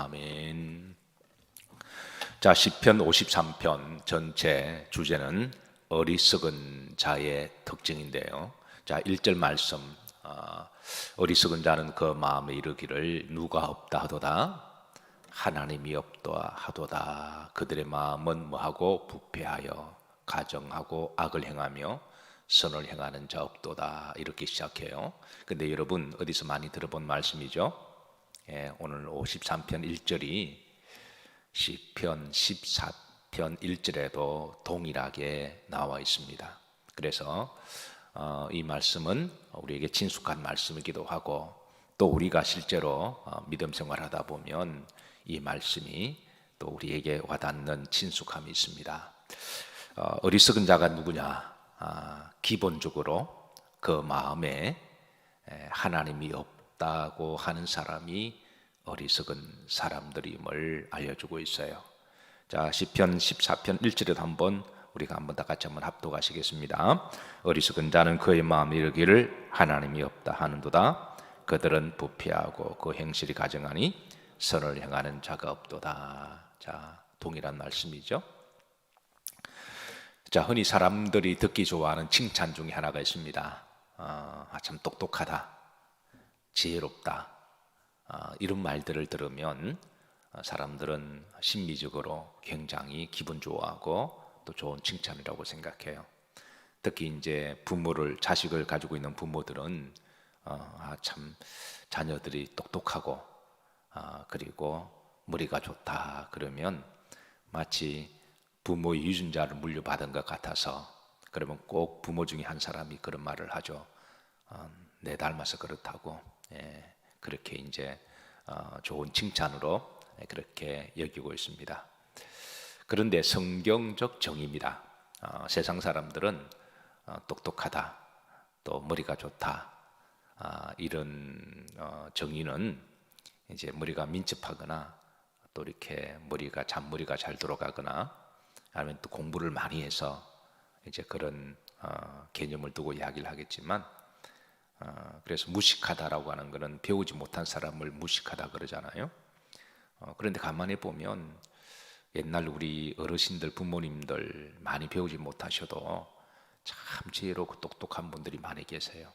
아멘. 자, 시편 53편 전체 주제는 어리석은 자의 특징인데요. 자, 1절 말씀, 어리석은 자는 그 마음에 이르기를 누가 없다 하도다, 하나님이 없다 하도다. 그들의 마음은 뭐하고 부패하여 가정하고 악을 행하며 선을 행하는 자 없도다. 이렇게 시작해요. 근데 여러분 어디서 많이 들어본 말씀이죠? 오늘 53편 1절이 시편 14편 1절에도 동일하게 나와 있습니다. 그래서 이 말씀은 우리에게 친숙한 말씀이기도 하고, 또 우리가 실제로 믿음 생활하다 보면 이 말씀이 또 우리에게 와닿는 친숙함이 있습니다. 어리석은 자가 누구냐? 기본적으로 그 마음에 하나님이 없다고 하는 사람이 어리석은 사람들임을 알려주고 있어요. 자, 시편 14편 1절에도 한번 우리가 한번 다 같이 한번 합독하시겠습니다. 어리석은 자는 그의 마음에 이르기를 하나님이 없다 하는도다. 그들은 부패하고 그 행실이 가증하니 선을 행하는 자가 없도다. 자, 동일한 말씀이죠. 자, 흔히 사람들이 듣기 좋아하는 칭찬 중에 하나가 있습니다. 참 똑똑하다, 지혜롭다, 이런 말들을 들으면 사람들은 심리적으로 굉장히 기분 좋아하고 또 좋은 칭찬이라고 생각해요. 특히 이제 자식을 가지고 있는 부모들은 참 자녀들이 똑똑하고 그리고 머리가 좋다 그러면 마치 부모의 유전자를 물려받은 것 같아서, 그러면 꼭 부모 중에 한 사람이 그런 말을 하죠. 내 닮아서 그렇다고. 그렇게 이제 좋은 칭찬으로 그렇게 여기고 있습니다. 그런데 성경적 정의입니다. 세상 사람들은 똑똑하다, 또 머리가 좋다, 이런 정의는 이제 머리가 민첩하거나 또 이렇게 잔머리가 잘 돌아가거나 아니면 또 공부를 많이 해서 이제 그런 개념을 두고 이야기를 하겠지만, 그래서 무식하다라고 하는 것은 배우지 못한 사람을 무식하다 그러잖아요. 그런데 가만히 보면 옛날 우리 어르신들, 부모님들 많이 배우지 못하셔도 참 지혜롭고 똑똑한 분들이 많이 계세요.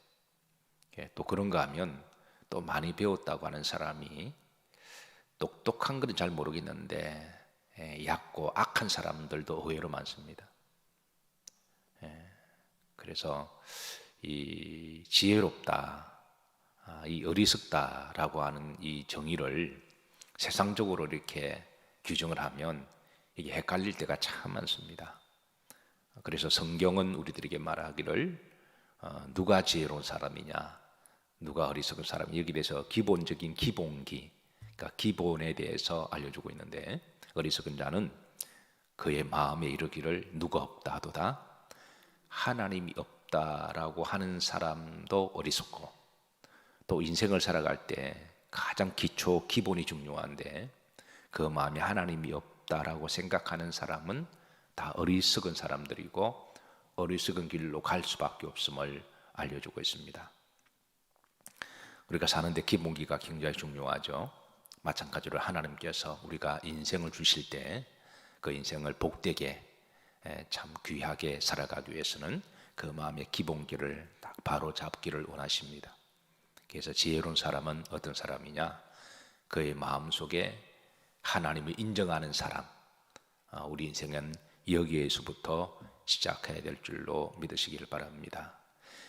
또 그런가 하면 또 많이 배웠다고 하는 사람이 똑똑한 것은 잘 모르겠는데 얕고 악한 사람들도 의외로 많습니다. 그래서 이 지혜롭다, 이 어리석다라고 하는 이 정의를 세상적으로 이렇게 규정을 하면 이게 헷갈릴 때가 참 많습니다. 그래서 성경은 우리들에게 말하기를 누가 지혜로운 사람이냐, 누가 어리석은 사람이냐, 여기에 대해서 기본적인 기본기, 그러니까 기본에 대해서 알려주고 있는데, 어리석은 자는 그의 마음에 이르기를 누가 없다 하도다, 하나님이 없다라고 하는 사람도 어리석고, 또 인생을 살아갈 때 가장 기본이 중요한데 그 마음에 하나님이 없다라고 생각하는 사람은 다 어리석은 사람들이고 어리석은 길로 갈 수밖에 없음을 알려주고 있습니다. 우리가 사는데 기본기가 굉장히 중요하죠. 마찬가지로 하나님께서 우리가 인생을 주실 때 그 인생을 복되게 참 귀하게 살아가기 위해서는 그 마음의 기본기를 딱 바로 잡기를 원하십니다. 그래서 지혜로운 사람은 어떤 사람이냐? 그의 마음속에 하나님을 인정하는 사람. 우리 인생은 여기에서부터 시작해야 될 줄로 믿으시기를 바랍니다.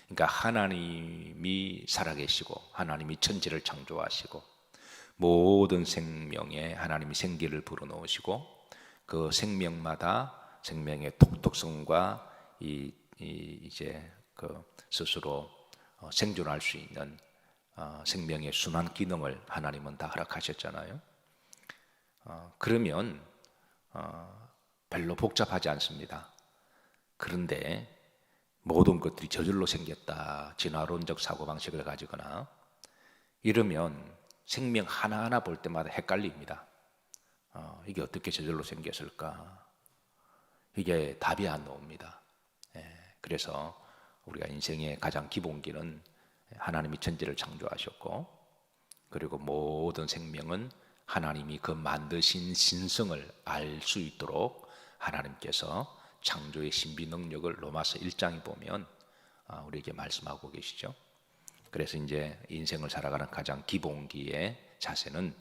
그러니까 하나님이 살아계시고 하나님이 천지를 창조하시고 모든 생명에 하나님이 생기를 불어넣으시고 그 생명마다 생명의 독특성과 이제 그 스스로 생존할 수 있는 생명의 순환 기능을 하나님은 다 허락하셨잖아요. 그러면 별로 복잡하지 않습니다. 그런데 모든 것들이 저절로 생겼다, 진화론적 사고방식을 가지거나 이러면 생명 하나하나 볼 때마다 헷갈립니다. 이게 어떻게 저절로 생겼을까? 이게 답이 안 나옵니다. 그래서 우리가 인생의 가장 기본기는 하나님이 천지를 창조하셨고, 그리고 모든 생명은 하나님이 그 만드신 신성을 알 수 있도록 하나님께서 창조의 신비 능력을 로마서 1장에 보면 우리에게 말씀하고 계시죠. 그래서 이제 인생을 살아가는 가장 기본기의 자세는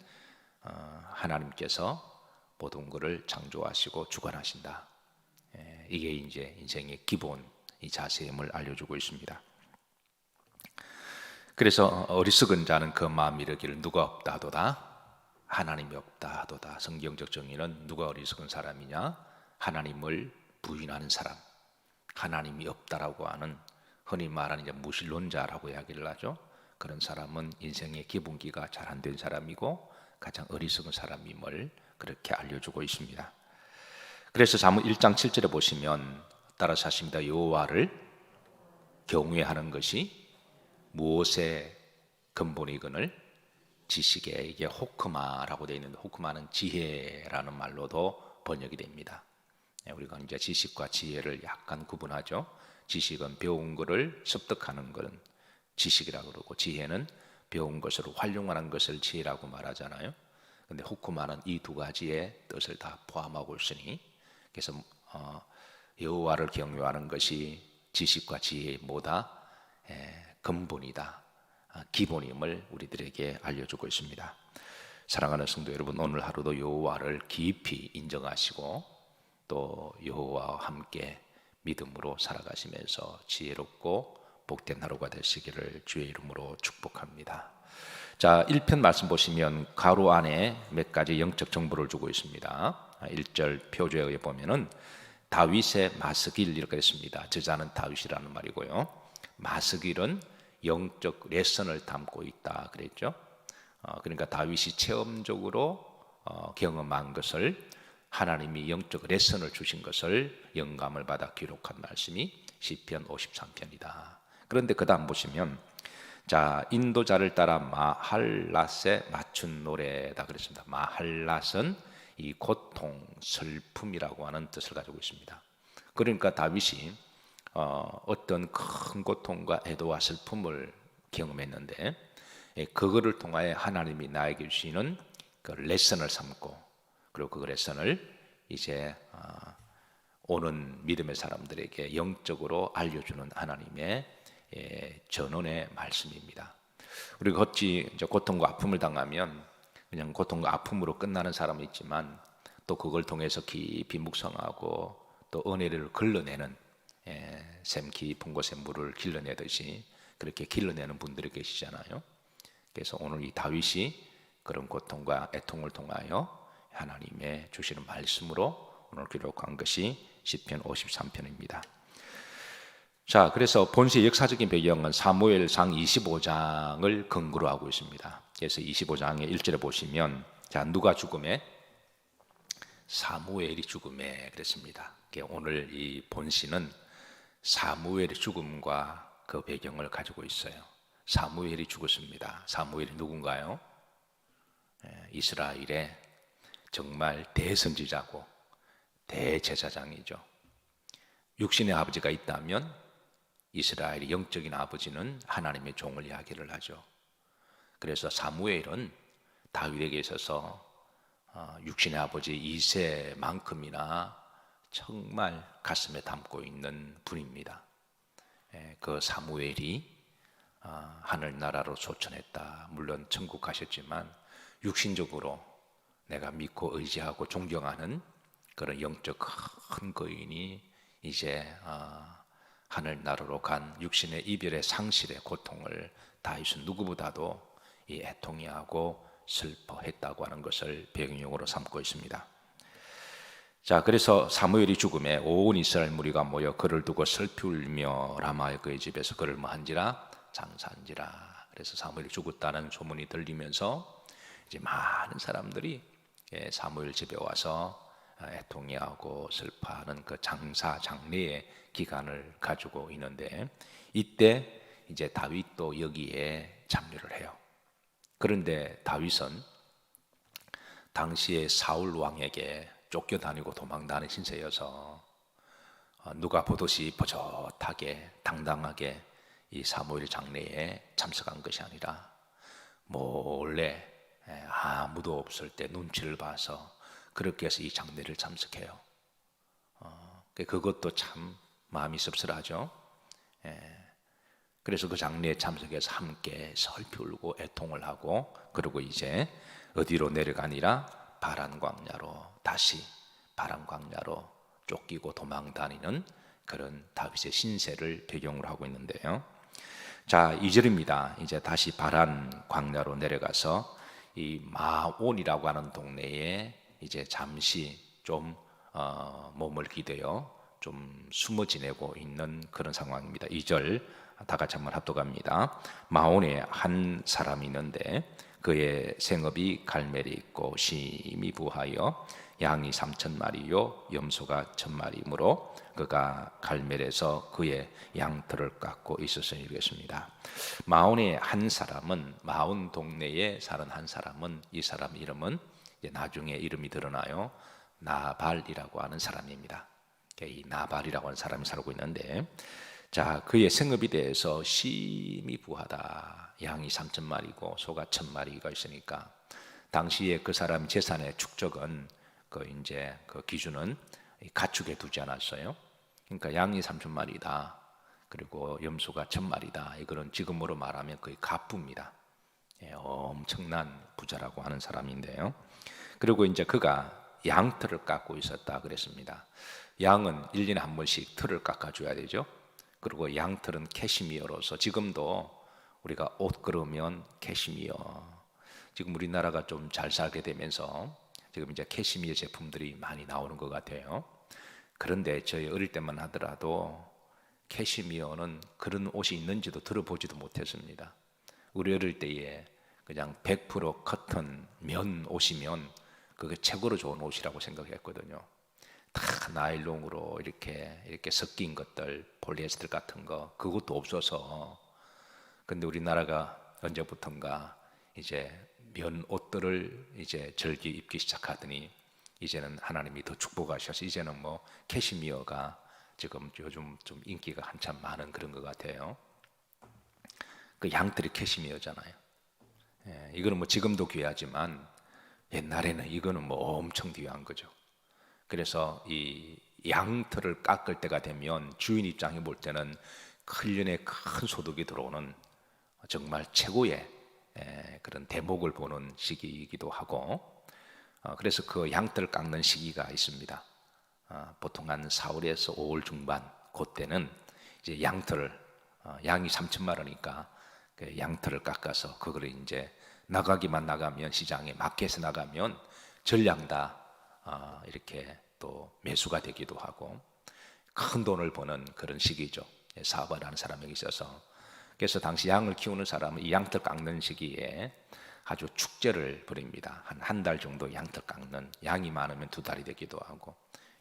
하나님께서 모든 것을 창조하시고 주관하신다. 이게 이제 인생의 기본 이 자세임을 알려주고 있습니다. 그래서 어리석은 자는 그 마음 이르기를 누가 없다 하도다 하나님이 없다 하도다. 성경적 정의는 누가 어리석은 사람이냐? 하나님을 부인하는 사람, 하나님이 없다라고 하는 흔히 말하는 이제 무신론자라고 이야기를 하죠. 그런 사람은 인생의 기본기가 잘 안 된 사람이고 가장 어리석은 사람임을 그렇게 알려주고 있습니다. 그래서 사무 1장 7절에 보시면 따라서 하십니다. 여호와를 경외하는 것이 무엇의 근본이거늘 지식의 이게 호크마라고 되어 있는데 호크마는 지혜라는 말로도 번역이 됩니다. 우리가 이제 지식과 지혜를 약간 구분하죠. 지식은 배운 것을 습득하는 것은 지식이라고 그러고 지혜는 배운 것으로 활용하는 것을 지혜라고 말하잖아요. 근데 호크마는 이 두 가지의 뜻을 다 포함하고 있으니 그래서 여호와를 경외하는 것이 지식과 지혜의 뭐다? 근본이다. 기본임을 우리들에게 알려주고 있습니다. 사랑하는 성도 여러분, 오늘 하루도 여호와를 깊이 인정하시고 또 여호와와 함께 믿음으로 살아가시면서 지혜롭고 복된 하루가 되시기를 주의 이름으로 축복합니다. 자, 1편 말씀 보시면 가로 안에 몇 가지 영적 정보를 주고 있습니다. 1절 표제에 보면은 다윗의 마스길 이렇게 했습니다. 저자는 다윗이라는 말이고요. 마스길은 영적 레슨을 담고 있다 그랬죠. 그러니까 다윗이 체험적으로 경험한 것을 하나님이 영적 레슨을 주신 것을 영감을 받아 기록한 말씀이 시편 53편이다. 그런데 그 다음 보시면 자, 인도자를 따라 마할랏에 맞춘 노래다 그랬습니다. 마할랏은 이 고통, 슬픔이라고 하는 뜻을 가지고 있습니다. 그러니까 다윗이 어떤 큰 고통과 애도와 슬픔을 경험했는데 그거를 통하여 하나님이 나에게 주시는 그 레슨을 삼고 그리고 그 레슨을 이제 오는 믿음의 사람들에게 영적으로 알려주는 하나님의 전언의 말씀입니다. 우리가 어찌 이제 고통과 아픔을 당하면 그냥 고통과 아픔으로 끝나는 사람은 있지만 또 그걸 통해서 깊이 묵상하고 또 은혜를 걸러내는 샘 깊은 곳에 물을 길러내듯이 그렇게 길러내는 분들이 계시잖아요. 그래서 오늘 이 다윗이 그런 고통과 애통을 통하여 하나님의 주시는 말씀으로 오늘 기록한 것이 시편 53편입니다. 자, 그래서 본시의 역사적인 배경은 사무엘상 25장을 근거로 하고 있습니다. 그래서 25장의 1절에 보시면 자, 누가 죽음에? 사무엘이 죽음에 그랬습니다. 오늘 이 본시는 사무엘의 죽음과 그 배경을 가지고 있어요. 사무엘이 죽었습니다. 사무엘이 누군가요? 이스라엘의 정말 대선지자고 대제사장이죠. 육신의 아버지가 있다면 이스라엘의 영적인 아버지는 하나님의 종을 이야기를 하죠. 그래서 사무엘은 다윗에게 있어서 육신의 아버지 이새만큼이나 정말 가슴에 담고 있는 분입니다. 그 사무엘이 하늘나라로 소천했다. 물론 천국 가셨지만 육신적으로 내가 믿고 의지하고 존경하는 그런 영적 큰 거인이 이제 하늘나라로 간 육신의 이별의 상실의 고통을 다윗은 누구보다도 이 애통해하고 슬퍼했다고 하는 것을 배경으로 삼고 있습니다. 자, 그래서 사무엘이 죽음에 온 이스라엘 무리가 모여 그를 두고 슬피 울며 라마의 그의 집에서 그를 뭐한지라 장사한지라. 그래서 사무엘이 죽었다는 소문이 들리면서 이제 많은 사람들이 사무엘 집에 와서 애통해하고 슬퍼하는 그 장사 장례의 기간을 가지고 있는데 이때 이제 다윗도 여기에 참여를 해요. 그런데 다윗은 당시에 사울 왕에게 쫓겨다니고 도망다니는 신세여서 누가 보듯이 버젓하게 당당하게 이 사무엘 장례에 참석한 것이 아니라 몰래 아무도 없을 때 눈치를 봐서 그렇게 해서 이 장례를 참석해요. 그것도 참 마음이 씁쓸하죠. 그래서 그 장례에 참석해서 함께 슬피 울고 애통을 하고, 그리고 이제 어디로 내려가니라? 바란 광야로, 다시 바란 광야로 쫓기고 도망 다니는 그런 다윗의 신세를 배경으로 하고 있는데요. 자, 2절입니다. 이제 다시 바란 광야로 내려가서 이 마온이라고 하는 동네에 이제 잠시 좀 몸을 기대어 좀 숨어 지내고 있는 그런 상황입니다. 2절 다 같이 한번 합독합니다. 마온에 한 사람이 있는데 그의 생업이 갈멜이 있고 심히 부하여 양이 3,000마리요 염소가 1,000마리이므로 그가 갈멜에서 그의 양털을 깎고 있었으니 이르겠습니다. 마온의 한 사람은, 마온 동네에 사는 한 사람은, 이 사람 이름은 이제 나중에 이름이 드러나요. 나발이라고 하는 사람입니다. 이 나발이라고 하는 사람이 살고 있는데, 자, 그의 생업에 대해서 심히 부하다. 양이 3,000마리고 소가 1,000마리가 있으니까 당시에 그 사람 재산의 축적은 그 기준은 가축에 두지 않았어요. 그러니까 양이 3,000마리다. 그리고 염소가 1,000마리다. 이거는 지금으로 말하면 거의 갑부입니다. 엄청난 부자라고 하는 사람인데요. 그리고 이제 그가 양털을 깎고 있었다 그랬습니다. 양은 1년에 한 번씩 털을 깎아줘야 되죠. 그리고 양털은 캐시미어로서, 지금도 우리가 옷 걸으면 캐시미어, 지금 우리나라가 좀 잘 살게 되면서 지금 이제 캐시미어 제품들이 많이 나오는 것 같아요. 그런데 저희 어릴 때만 하더라도 캐시미어는 그런 옷이 있는지도 들어보지도 못했습니다. 우리 어릴 때에 그냥 100% 커튼 면 옷이면 그게 최고로 좋은 옷이라고 생각했거든요. 다 나일론으로 이렇게 섞인 것들, 폴리에스터 같은 거, 그것도 없어서. 근데 우리나라가 언제부턴가 이제 면 옷들을 이제 즐겨 입기 시작하더니 이제는 하나님이 더 축복하셔서 이제는 뭐 캐시미어가 지금 요즘 좀 인기가 한참 많은 그런 것 같아요. 그 양털이 캐시미어잖아요. 이거는 뭐 지금도 귀하지만 옛날에는 이거는 뭐 엄청 귀한 거죠. 그래서 이 양털을 깎을 때가 되면 주인 입장에 볼 때는 1년에 큰 소득이 들어오는 정말 최고의 그런 대목을 보는 시기이기도 하고, 그래서 그 양털을 깎는 시기가 있습니다. 보통 한 4월에서 5월 중반, 그때는 이제 양털을, 양이 3,000마리니까 그 양털을 깎아서 그거를 이제 나가면 시장에 마켓에 나가면 전량 다 이렇게 또 매수가 되기도 하고 큰 돈을 버는 그런 시기죠. 사업을 하는 사람에게 있어서. 그래서 당시 양을 키우는 사람은 이 양털 깎는 시기에 아주 축제를 벌입니다. 한 달 정도 양털 깎는, 양이 많으면 2달이 되기도 하고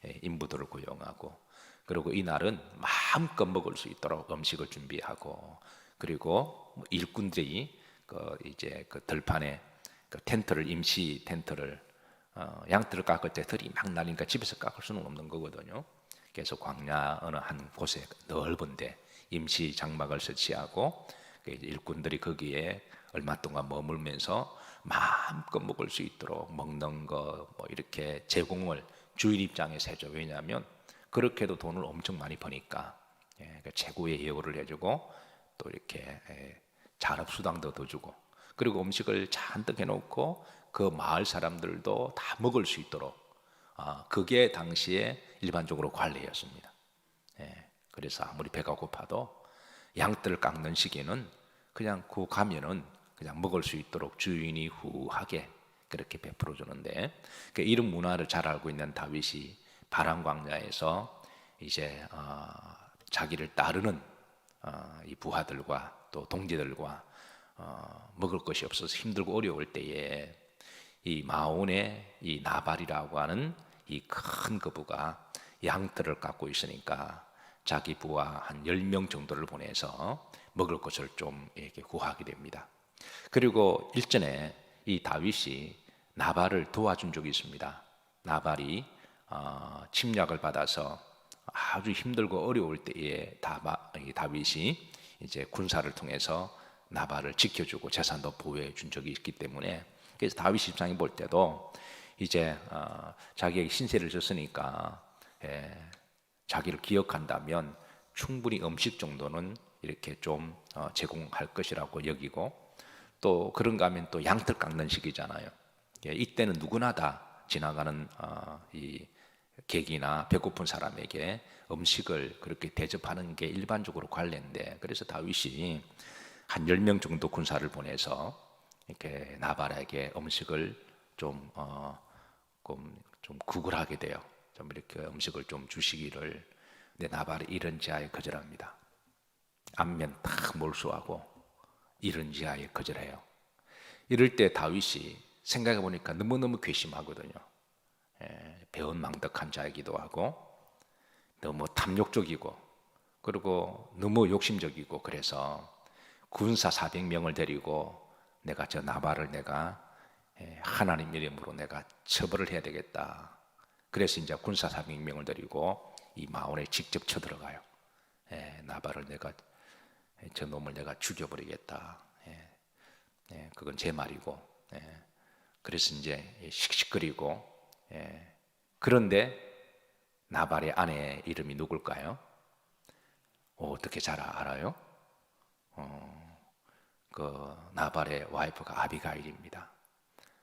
인부들을 고용하고, 그리고 이날은 마음껏 먹을 수 있도록 음식을 준비하고, 그리고 일꾼들이 이제 그 들판에 그 텐트를, 임시 텐트를, 양털을 깎을 때 들이 막 날리니까 집에서 깎을 수는 없는 거거든요. 그래서 광야 어느 한 곳에 넓은데 임시 장막을 설치하고 일꾼들이 거기에 얼마 동안 머물면서 마음껏 먹을 수 있도록 먹는 거 뭐 이렇게 제공을 주인 입장에서 해줘. 왜냐하면 그렇게 해도 돈을 엄청 많이 버니까 그러니까 최고의 예우를 해주고 또 이렇게 자립수당도 더 주고, 그리고 음식을 잔뜩 해놓고 그 마을 사람들도 다 먹을 수 있도록, 그게 당시에 일반적으로 관례였습니다. 그래서 아무리 배가 고파도 양떼를 깎는 시기에는 그냥 그 가면은 그냥 먹을 수 있도록 주인이 후하게 그렇게 베풀어 주는데, 이런 문화를 잘 알고 있는 다윗이 바람 광야에서 이제 자기를 따르는 이 부하들과 또 동지들과 먹을 것이 없어서 힘들고 어려울 때에 이 마온의 이 나발이라고 하는 이 큰 거부가 양털을 깎고 있으니까 자기 부하 한 10명 정도를 보내서 먹을 것을 좀 이렇게 구하게 됩니다. 그리고 일전에 이 다윗이 나발을 도와준 적이 있습니다. 나발이 침략을 받아서 아주 힘들고 어려울 때에 다윗이 이제 군사를 통해서 나발을 지켜주고 재산도 보호해 준 적이 있기 때문에 그래서 다윗 입장에 볼 때도 이제 자기에게 신세를 졌으니까 자기를 기억한다면 충분히 음식 정도는 이렇게 좀 제공할 것이라고 여기고, 또 그런가 하면 또 양털 깎는 시기잖아요. 이때는 누구나 다 지나가는 이 객이나 배고픈 사람에게 음식을 그렇게 대접하는 게 일반적으로 관례인데, 그래서 다윗이 한 10명 정도 군사를 보내서 이렇게 나발에게 음식을 좀 구걸하게 돼요. 좀 이렇게 음식을 좀 주시기를. 근데 나발이 이런 지하에 거절합니다. 안면 탁 몰수하고 이런 지하에 거절해요. 이럴 때 다윗이 생각해 보니까 너무너무 괘씸하거든요. 배은망덕한 자이기도 하고 너무 탐욕적이고 그리고 너무 욕심적이고, 그래서 군사 400명을 데리고 내가 저 나발을 내가 하나님 이름으로 내가 처벌을 해야 되겠다. 그래서 이제 군사 400명을 데리고 이 마온에 직접 쳐들어가요. 나발을 내가 저 놈을 내가 죽여버리겠다. 그건 제 말이고. 그래서 이제 씩씩거리고. 그런데 나발의 아내 이름이 누굴까요? 어떻게 잘 알아요? 그 나발의 와이프가 아비가일입니다.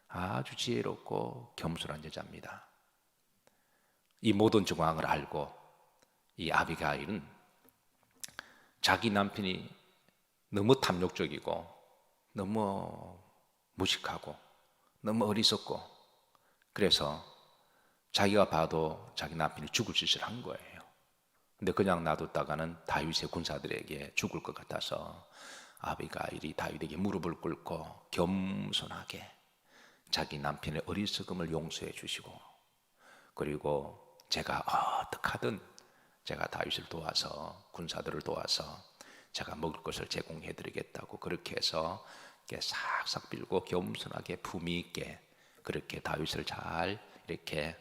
아주 지혜롭고 겸손한 여자입니다. 이 모든 정황을 알고 이 아비가일은 자기 남편이 너무 탐욕적이고 너무 무식하고 너무 어리석고, 그래서 자기가 봐도 자기 남편이 죽을 짓을 한 거예요. 근데 그냥 놔뒀다가는 다윗의 군사들에게 죽을 것 같아서 아비가일이 다윗에게 무릎을 꿇고 겸손하게 자기 남편의 어리석음을 용서해 주시고, 그리고 제가 어떻게 하든 제가 다윗을 도와서 군사들을 도와서 제가 먹을 것을 제공해 드리겠다고 그렇게 해서 싹싹 빌고 겸손하게 품위 있게 그렇게 다윗을 잘 이렇게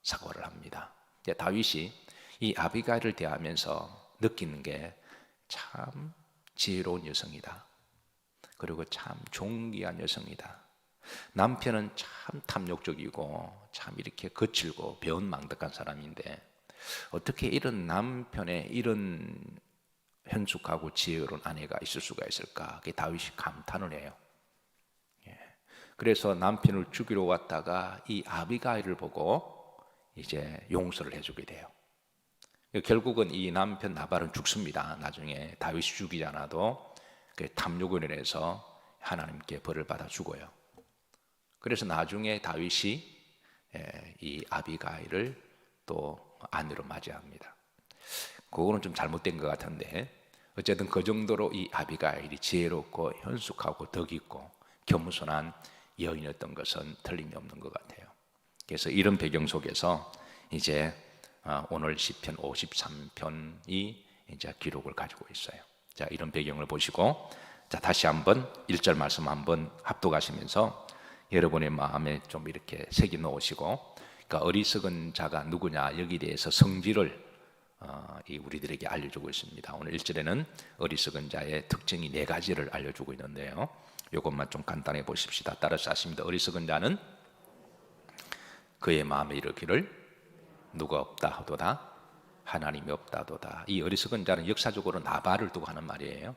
사과를 합니다. 다윗이 이 아비가일을 대하면서 느끼는 게 참 지혜로운 여성이다. 그리고 참 존귀한 여성이다. 남편은 참 탐욕적이고 참 이렇게 거칠고 배은망덕한 사람인데 어떻게 이런 남편의 이런 현숙하고 지혜로운 아내가 있을 수가 있을까? 그게 다윗이 감탄을 해요. 그래서 남편을 죽이러 왔다가 이 아비가일을 보고 이제 용서를 해주게 돼요. 결국은 이 남편 나발은 죽습니다. 나중에 다윗이 죽이지 않아도 그 탐욕을 인해서 하나님께 벌을 받아 죽어요. 그래서 나중에 다윗이 이 아비가일을 또 아내로 맞이합니다. 그거는 좀 잘못된 것 같은데, 어쨌든 그 정도로 이 아비가일이 지혜롭고 현숙하고 덕 있고 겸손한 여인이었던 것은 틀림이 없는 것 같아요. 그래서 이런 배경 속에서 이제 오늘 시편 53편이 이제 기록을 가지고 있어요. 자, 이런 배경을 보시고 자, 다시 한번 1절 말씀 한번 합독하시면서 여러분의 마음에 좀 이렇게 새겨 놓으시고, 그러니까 어리석은 자가 누구냐 여기에 대해서 성질을 우리들에게 알려주고 있습니다. 오늘 1절에는 어리석은 자의 특징이 4가지를 알려주고 있는데요, 이것만 좀 간단히 보십시다. 따라서 하십니다. 어리석은 자는 그의 마음에 이르기를 누가 없다 하도다 하나님이 없다 하도다. 이 어리석은 자는 역사적으로 나발을 두고 하는 말이에요.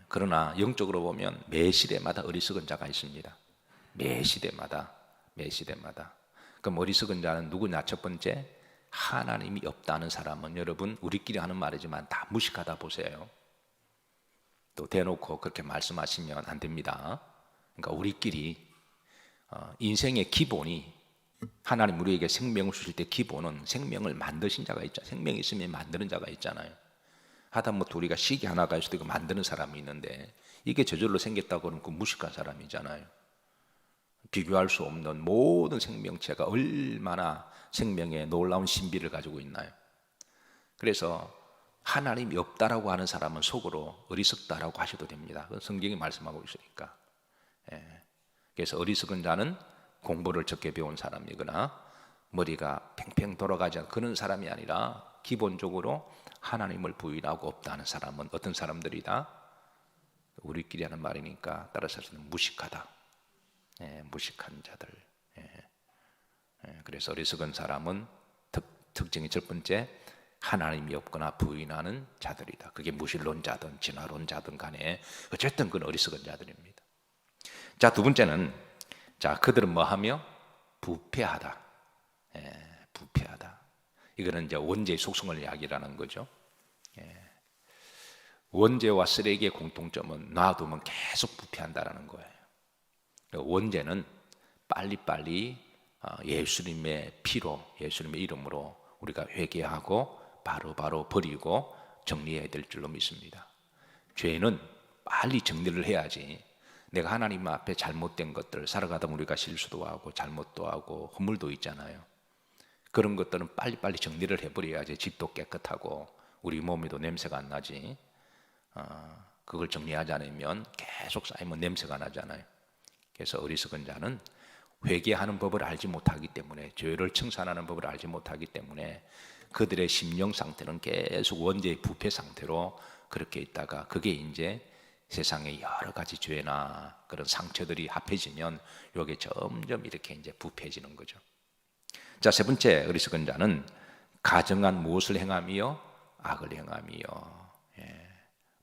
그러나 영적으로 보면 매 시대마다 어리석은 자가 있습니다. 매 시대마다. 그럼 어리석은 자는 누구냐? 첫 번째, 하나님이 없다는 사람은 여러분 우리끼리 하는 말이지만 다 무식하다 보세요. 또 대놓고 그렇게 말씀하시면 안 됩니다. 그러니까 우리끼리 인생의 기본이, 하나님 우리에게 생명을 주실 때 기본은 생명을 만드신 자가 있잖아요. 생명이 있으면 만드는 자가 있잖아요. 하다못해 우리가 시계 하나가 있어도 이거 만드는 사람이 있는데 이게 저절로 생겼다고 그러면 그 무식한 사람이잖아요. 비교할 수 없는 모든 생명체가 얼마나 생명의 놀라운 신비를 가지고 있나요? 그래서 하나님이 없다라고 하는 사람은 속으로 어리석다라고 하셔도 됩니다. 성경이 말씀하고 있으니까. 그래서 어리석은 자는 공부를 적게 배운 사람이거나 머리가 팽팽 돌아가지 않은 그런 사람이 아니라 기본적으로 하나님을 부인하고 없다는 사람은 어떤 사람들이다? 우리끼리 하는 말이니까 따라서 무식하다. 무식한 자들. 그래서 어리석은 사람은 특징이 첫 번째, 하나님이 없거나 부인하는 자들이다. 그게 무신론자든 진화론자든 간에 어쨌든 그건 어리석은 자들입니다. 자, 두 번째는, 자, 그들은 뭐하며? 부패하다. 부패하다. 이거는 이제 원죄의 속성을 이야기하는 거죠. 원죄와 쓰레기의 공통점은 놔두면 계속 부패한다는 거예요. 원죄는 빨리빨리 예수님의 피로, 예수님의 이름으로 우리가 회개하고 바로 버리고 정리해야 될 줄로 믿습니다. 죄는 빨리 정리를 해야지. 내가 하나님 앞에 잘못된 것들, 살아가다 우리가 실수도 하고 잘못도 하고 허물도 있잖아요. 그런 것들은 빨리빨리 정리를 해버려야지 집도 깨끗하고 우리 몸에도 냄새가 안 나지. 그걸 정리하지 않으면 계속 쌓이면 냄새가 나잖아요. 그래서 어리석은 자는 회개하는 법을 알지 못하기 때문에, 죄를 청산하는 법을 알지 못하기 때문에 그들의 심령 상태는 계속 원죄의 부패 상태로 그렇게 있다가, 그게 이제 세상의 여러 가지 죄나 그런 상처들이 합해지면 이게 점점 이렇게 이제 부패해지는 거죠. 자, 세 번째 어리석은 자는 가정한 무엇을 행하며? 악을 행하며.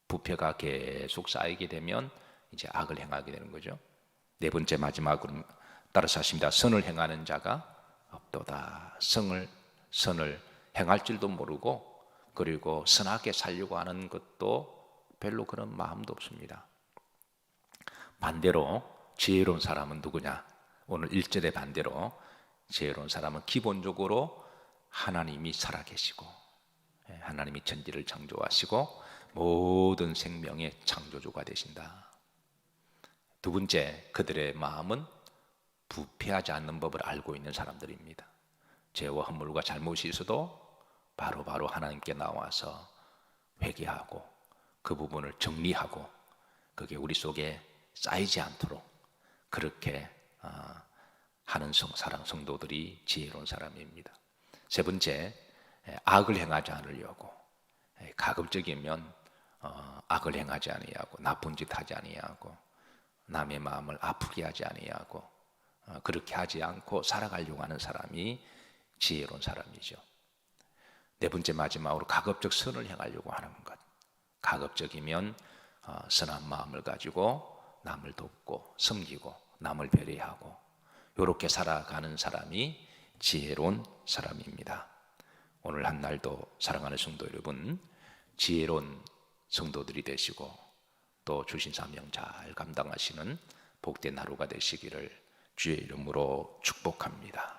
부패가 계속 쌓이게 되면 이제 악을 행하게 되는 거죠. 네 번째, 마지막으로 따라서 하십니다. 선을 행하는 자가 없도다. 선을 행할 줄도 모르고, 그리고 선하게 살려고 하는 것도 별로 그런 마음도 없습니다. 반대로 지혜로운 사람은 누구냐? 오늘 1절의 반대로 지혜로운 사람은 기본적으로 하나님이 살아계시고, 하나님이 천지를 창조하시고 모든 생명의 창조주가 되신다. 두 번째, 그들의 마음은 부패하지 않는 법을 알고 있는 사람들입니다. 죄와 허물과 잘못이 있어도 바로 하나님께 나와서 회개하고 그 부분을 정리하고 그게 우리 속에 쌓이지 않도록 그렇게 하는 성도들이 지혜로운 사람입니다. 세 번째, 악을 행하지 않으려고, 가급적이면 악을 행하지 아니하고 나쁜 짓 하지 아니하고 남의 마음을 아프게 하지 아니하고 그렇게 하지 않고 살아가려고 하는 사람이 지혜로운 사람이죠. 네 번째, 마지막으로 가급적 선을 행하려고 하는 것. 가급적이면 선한 마음을 가지고 남을 돕고 섬기고 남을 배려하고 이렇게 살아가는 사람이 지혜로운 사람입니다. 오늘 한 날도 사랑하는 성도 여러분, 지혜로운 성도들이 되시고 또 주신 사명 잘 감당하시는 복된 하루가 되시기를 주의 이름으로 축복합니다.